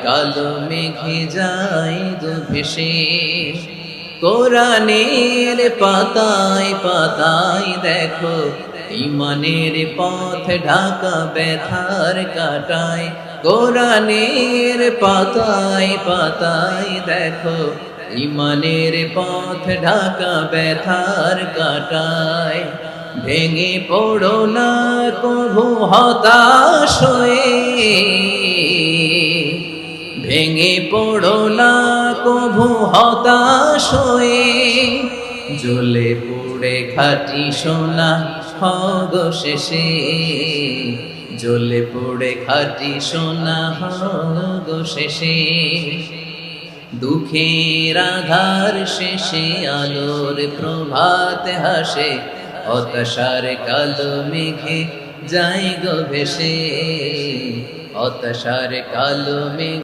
কালো মেঘে যায় ভেসে, কোরআনের পাতায় পাতায় দেখো ইমানের পথ ঢাকা ব্যথার কাটায়। কোরআনের পাতায় পাতায় দেখো ইমানের পথ ঢাকা ব্যথার কাটায়। ভেঙে পড়ো না কভু হতাশ হয়ে, ভেঙে পড়ো না কভু হতাশ হয়ে, জ্বলে পুড়ে খাঁটি সোনা হগ শেষে, জ্বলে পুড়ে খাঁটি সোনা হগ শেষে। দুঃখের আধার শেষে আলোর প্রভাত হাসে, হতাশার কালো মেঘে যায় গো ভেসে, হতাশার কালো মেঘ।